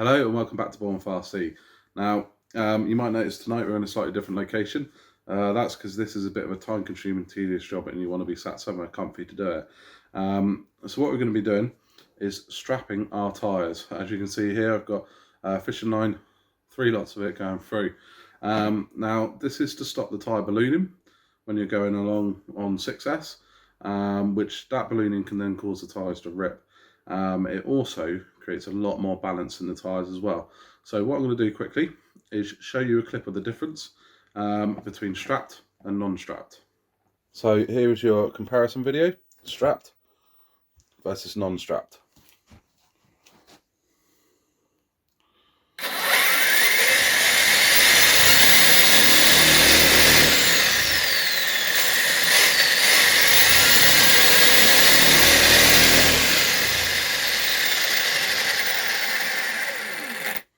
Hello and welcome back to Dumbo RC. Now, you might notice tonight we're in a slightly different location. That's because this is a bit of a time-consuming, tedious job and you want to be sat somewhere comfy to do it. So what we're going to be doing is strapping our tyres. As you can see here, I've got fishing line, 3 lots of it going through. Now, this is to stop the tyre ballooning when you're going along on 6S, which that ballooning can then cause the tyres to rip. It also creates a lot more balance in the tyres as well. So what I'm going to do quickly is show you a clip of the difference between strapped and non-strapped. So here is your comparison video, strapped versus non-strapped.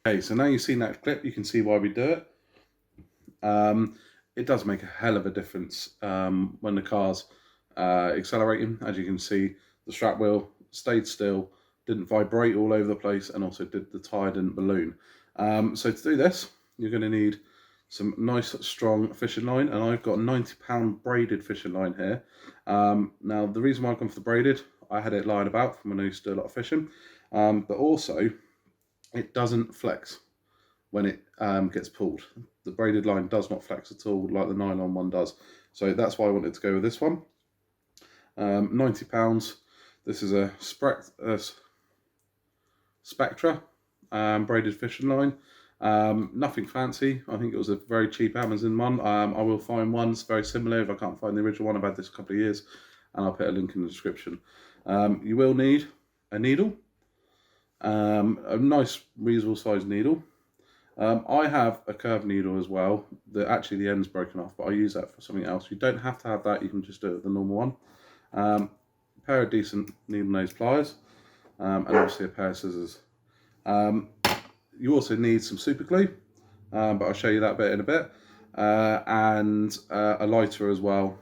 Okay, so now you've seen that clip, you can see why we do it. It does make a hell of a difference when the car's accelerating. As you can see, the strap wheel stayed still, didn't vibrate all over the place, and also the tyre didn't balloon. So to do this, you're going to need some nice strong fishing line, and I've got a £90 braided fishing line here. Now the reason why I've gone for the braided, I had it lying about from when I used to do a lot of fishing, but also it doesn't flex when it gets pulled. The braided line does not flex at all like the nylon one does. So that's why I wanted to go with this one. £90. This is a Spectra braided fishing line. Nothing fancy. I think it was a very cheap Amazon one. I will find ones very similar if I can't find the original one. I've had this a couple of years and I'll put a link in the description. You will need a needle, a nice reasonable sized needle. I have a curved needle as well. Actually the end's broken off, but I use that for something else. You don't have to have that, you can just do it with the normal one. A pair of decent needle nose pliers, and obviously a pair of scissors. You also need some super glue, but I'll show you that bit in a bit, and a lighter as well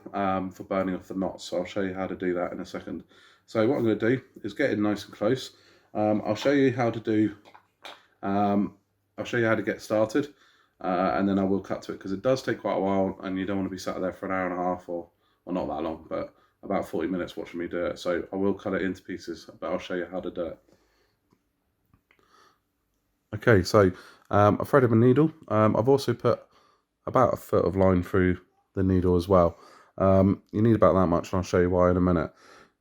for burning off the knots. So I'll show you how to do that in a second. So what I'm going to do is get in nice and close. I'll show you how to do I'll show you how to get started, and then I will cut to it because it does take quite a while and you don't want to be sat there for an hour and a half or not that long, but about 40 minutes watching me do it. So I will cut it into pieces, but I'll show you how to do it. Okay, so I've threaded my needle. I've also put about 1 foot of line through the needle as well. You need about that much and I'll show you why in a minute.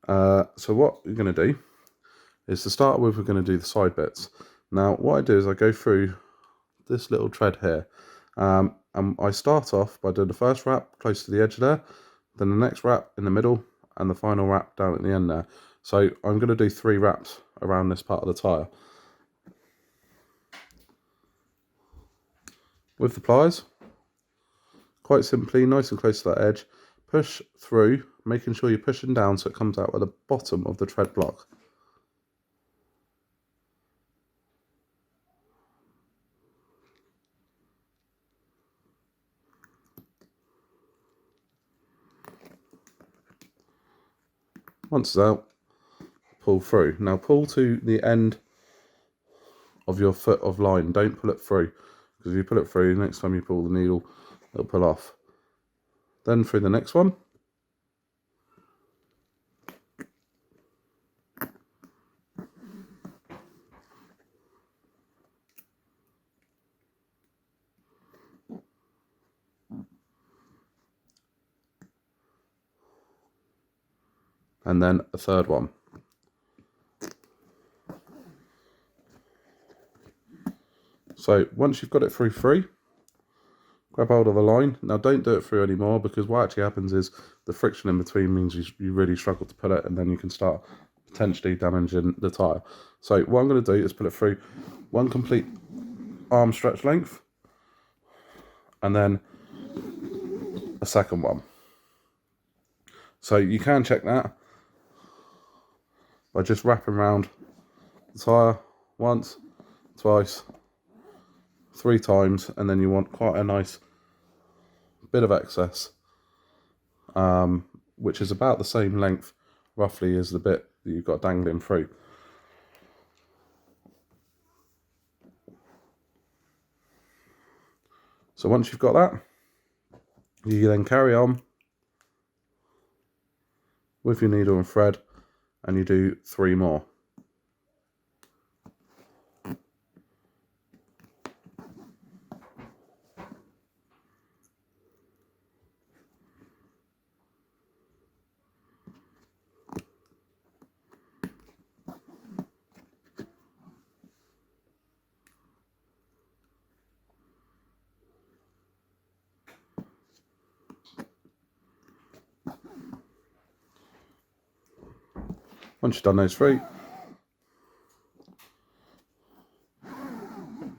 So what we're going to do is, to start with, we're going to do the side bits. Now what I do is I go through this little tread here, and I start off by doing the first wrap close to the edge there, then the next wrap in the middle, and the final wrap down at the end there. So I'm going to do 3 wraps around this part of the tyre. With the pliers, quite simply, nice and close to that edge, push through, making sure you're pushing down so it comes out at the bottom of the tread block. Once it's out, pull through. Now pull to the end of your foot of line, don't pull it through, because if you pull it through, next time you pull the needle, it'll pull off. Then through the next one. And then a third one. So once you've got it through 3, grab hold of the line. Now don't do it through anymore, because what actually happens is the friction in between means you really struggle to pull it, and then you can start potentially damaging the tyre. So what I'm going to do is pull it through 1 complete arm stretch length, and then a second one. So you can check that by just wrapping around the tyre once, twice, 3 times, and then you want quite a nice bit of excess, which is about the same length roughly as the bit that you've got dangling through. So once you've got that, you then carry on with your needle and thread, and you do 3 more. Once you've done those 3, you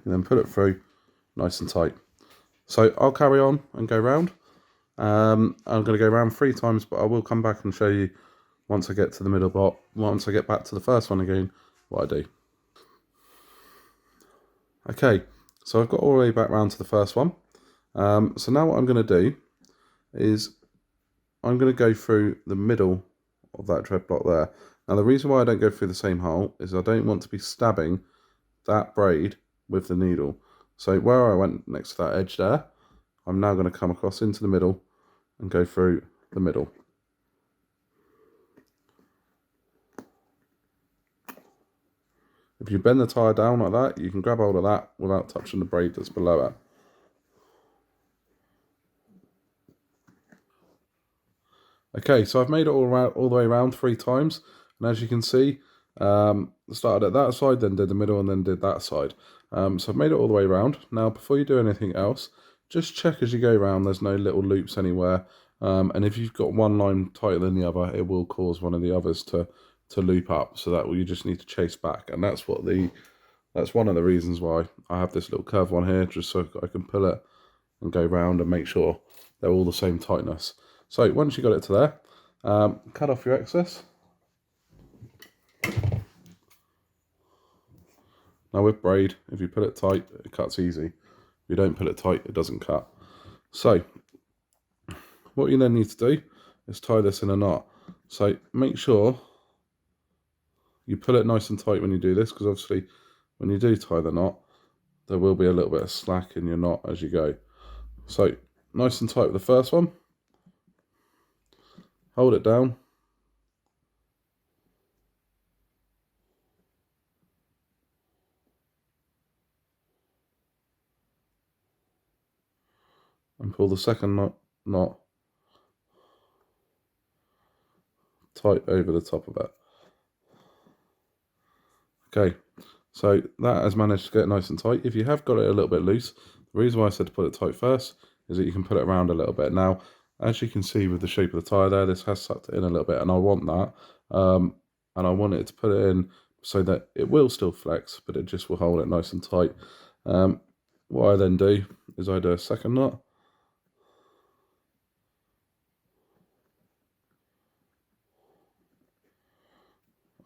then pull it through nice and tight. So I'll carry on and go round. I'm going to go round 3 times, but I will come back and show you once I get to the middle part, once I get back to the first one again, what I do. Okay, so I've got all the way back round to the first one. So now what I'm going to do is I'm going to go through the middle of that tread block there. Now the reason why I don't go through the same hole is I don't want to be stabbing that braid with the needle. So where I went next to that edge there, I'm now going to come across into the middle and go through the middle. If you bend the tyre down like that, you can grab hold of that without touching the braid that's below it. Okay, so I've made it all the way around 3 times, and as you can see, started at that side, then did the middle, and then did that side. So I've made it all the way around. Now, before you do anything else, just check as you go around there's no little loops anywhere, and if you've got one line tighter than the other, it will cause one of the others to loop up, so that you just need to chase back, and that's one of the reasons why I have this little curved one here, just so I can pull it and go round and make sure they're all the same tightness. So once you got it to there, cut off your excess. Now with braid, if you put it tight, it cuts easy. If you don't put it tight, it doesn't cut. So what you then need to do is tie this in a knot. So make sure you pull it nice and tight when you do this, because obviously when you do tie the knot, there will be a little bit of slack in your knot as you go. So nice and tight with the first one. Hold it down. And pull the second knot tight over the top of it. Okay, so that has managed to get nice and tight. If you have got it a little bit loose, the reason why I said to put it tight first is that you can put it around a little bit. Now, as you can see with the shape of the tyre there, this has sucked it in a little bit, and I want that. And I want it to put it in so that it will still flex, but it just will hold it nice and tight. What I then do is I do a second knot.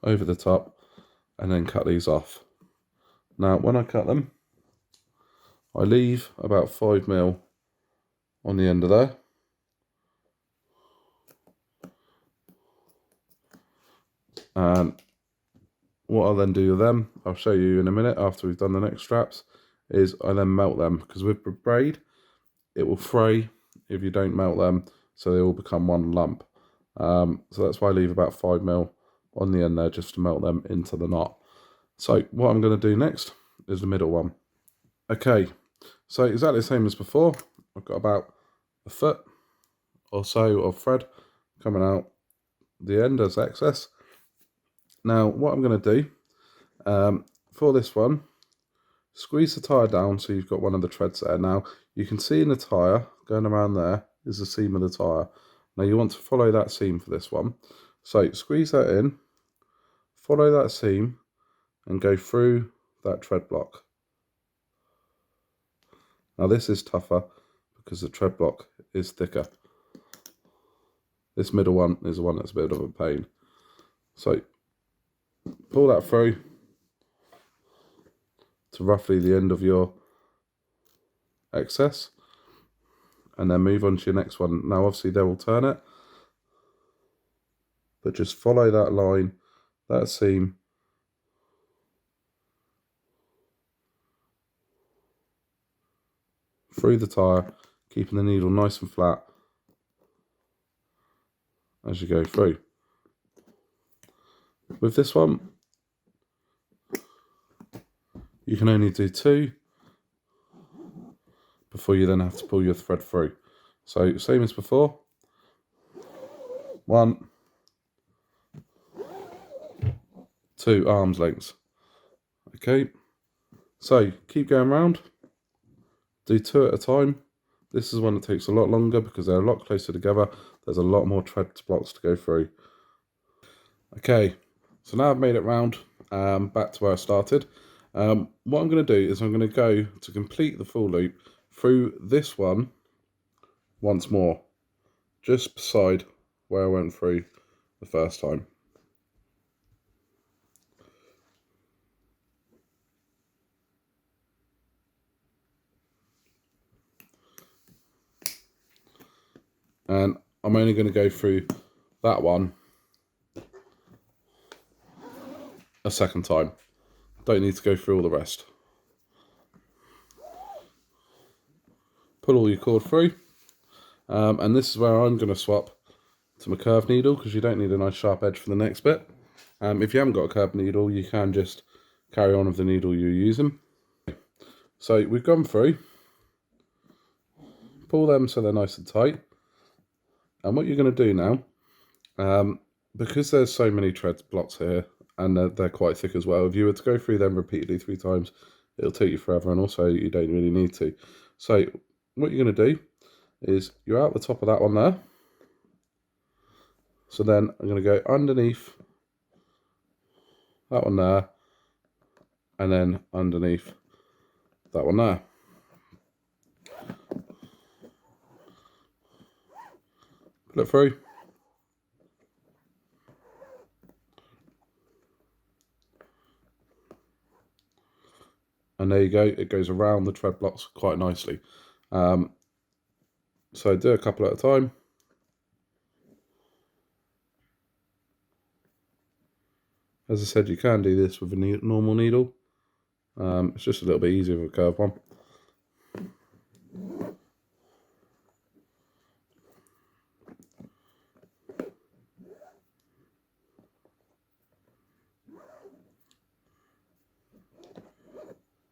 Over the top, and then cut these off. Now, when I cut them, I leave about 5mm on the end of there. And what I'll then do with them, I'll show you in a minute after we've done the next straps, is I then melt them, because with braid, it will fray if you don't melt them, so they all become one lump. So that's why I leave about 5mm on the end there, just to melt them into the knot. So what I'm going to do next is the middle one. Okay, so exactly the same as before. I've got about a foot or so of thread coming out the end as excess. Now what I'm going to do for this one, squeeze the tyre down so you've got one of the treads there. Now you can see in the tyre going around there is the seam of the tyre. Now you want to follow that seam for this one. So squeeze that in, follow that seam, and go through that tread block. Now this is tougher because the tread block is thicker. This middle one is the one that's a bit of a pain. So pull that through to roughly the end of your excess, and then move on to your next one. Now obviously they'll alternate, but just follow that line, that seam, through the tyre, keeping the needle nice and flat as you go through. With this one, you can only do 2 before you then have to pull your thread through. So same as before, 1, 2 arms lengths. Okay, so keep going round, do 2 at a time. This is one that takes a lot longer because they're a lot closer together. There's a lot more tread blocks to go through. Okay, so now I've made it round, back to where I started. What I'm going to do is I'm going to go to complete the full loop through this one once more, just beside where I went through the first time. And I'm only going to go through that one a second time. Don't need to go through all the rest. Pull all your cord through. And this is where I'm going to swap to my curved needle, because you don't need a nice sharp edge for the next bit. If you haven't got a curved needle, you can just carry on with the needle you're using. So we've gone through. Pull them so they're nice and tight. And what you're going to do now, because there's so many tread blocks here, and they're quite thick as well, if you were to go through them repeatedly 3 times, it'll take you forever, and also you don't really need to. So what you're going to do is you're out the top of that one there. So then I'm going to go underneath that one there, and then underneath that one there. Pull it through. And there you go, it goes around the tread blocks quite nicely. So do a couple at a time. As I said, you can do this with a normal needle. It's just a little bit easier with a curved one.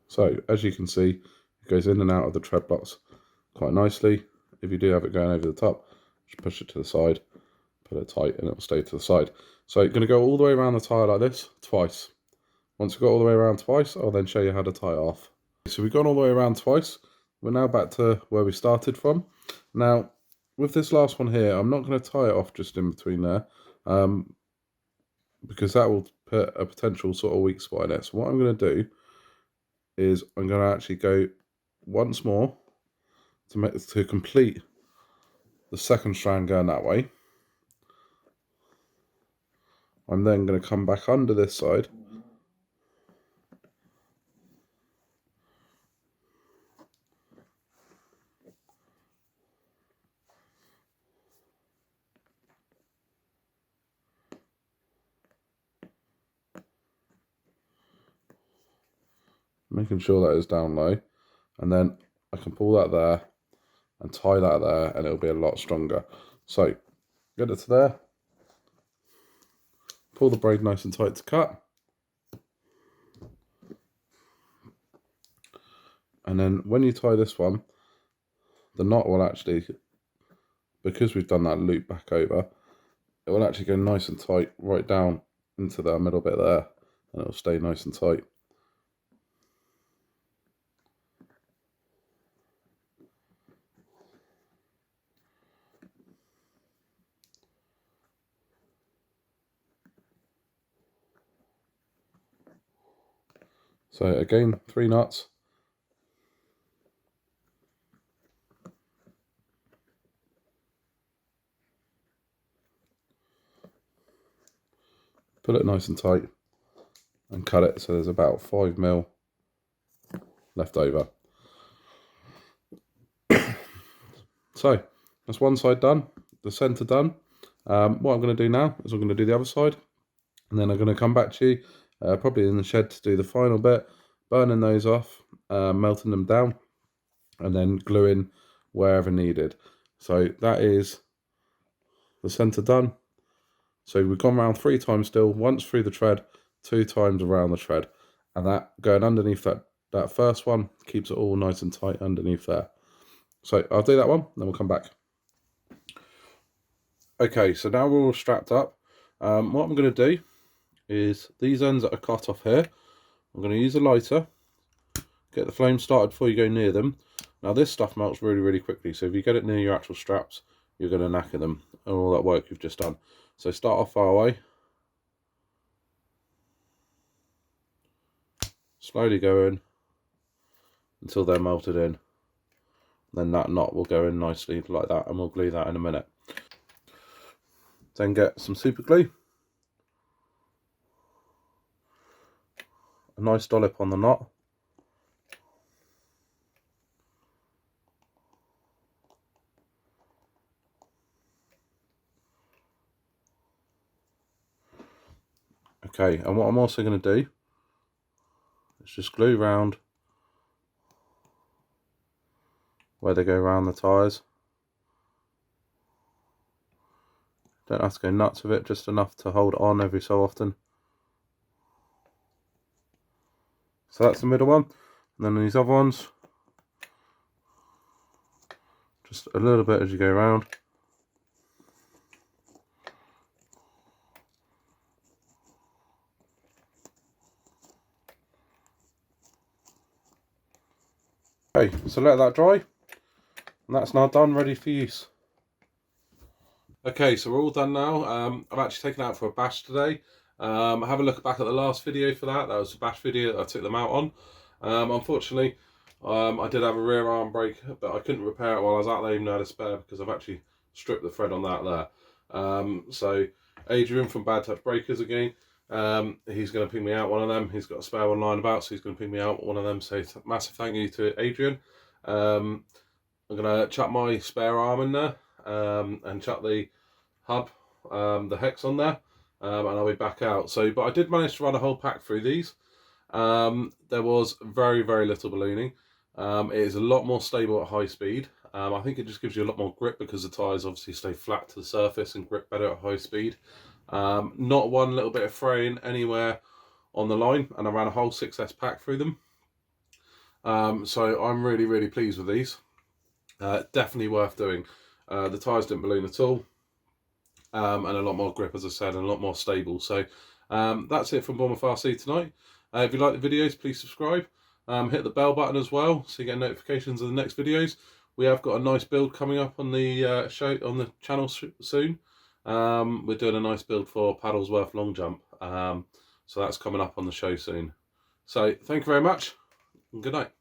So as you can see, it goes in and out of the tread blocks quite nicely. If you do have it going over the top, just push it to the side, put it tight, and it will stay to the side. So you're going to go all the way around the tyre like this twice. Once you've got all the way around twice, I'll then show you how to tie it off. So we've gone all the way around twice. We're now back to where we started from. Now, with this last one here, I'm not going to tie it off just in between there, because that will put a potential sort of weak spot in it. So what I'm going to do is I'm going to actually go once more to complete the second strand going that way. I'm then going to come back under this side, making sure that is down low, and then I can pull that there and tie that there, and it'll be a lot stronger. So get it to there, pull the braid nice and tight to cut, and then when you tie this one, the knot will actually, because we've done that loop back over, it will actually go nice and tight right down into that middle bit there, and it'll stay nice and tight. So again, 3 knots. Put it nice and tight and cut it so there's about 5mm left over. So that's one side done, the centre done. What I'm going to do now is I'm going to do the other side, and then I'm going to come back to you probably in the shed to do the final bit, burning those off, melting them down, and then gluing wherever needed. So that is the centre done. So we've gone around 3 times still, once through the tread, 2 times around the tread, and that going underneath that first one keeps it all nice and tight underneath there. So I'll do that one, then we'll come back. Okay, so now we're all strapped up. What I'm going to do is these ends that are cut off here, I'm going to use a lighter, get the flame started before you go near them. Now this stuff melts really, really quickly, so if you get it near your actual straps, you're going to knacker them and all that work you've just done. So start off far away, slowly go in until they're melted in. Then that knot will go in nicely like that, and we'll glue that in a minute. Then get some super glue, a nice dollop on the knot. Okay, and what I'm also going to do is just glue round where they go around the tyres. Don't have to go nuts with it, just enough to hold it on every so often. So that's the middle one, and then these other ones, just a little bit as you go around. Okay, so let that dry, and that's now done, ready for use. Okay, so we're all done now. I've actually taken out for a bash today. Have a look back at the last video for that. That was a bash video that I took them out on. Unfortunately, I did have a rear arm brake, but I couldn't repair it while I was out there, even though I had a spare, because I've actually stripped the thread on that there. So Adrian from Bad Touch Breakers again, he's going to ping me out one of them. He's got a spare one lying about, so he's going to ping me out one of them. So massive thank you to Adrian. I'm going to chuck my spare arm in there, and chuck the hub, the hex on there, and I'll be back out. So, but I did manage to run a whole pack through these. There was very, very little ballooning. It is a lot more stable at high speed. I think it just gives you a lot more grip because the tyres obviously stay flat to the surface and grip better at high speed. Not one little bit of fraying anywhere on the line, and I ran a whole 6S pack through them. So I'm really, really pleased with these. Definitely worth doing. The tyres didn't balloon at all, and a lot more grip, as I said, and a lot more stable. So that's it from Bournemouth RC tonight. If you like the videos, please subscribe. Hit the bell button as well, so you get notifications of the next videos. We have got a nice build coming up on the show on the channel soon. We're doing a nice build for Paddlesworth long jump, so that's coming up on the show soon. So thank you very much, and good night.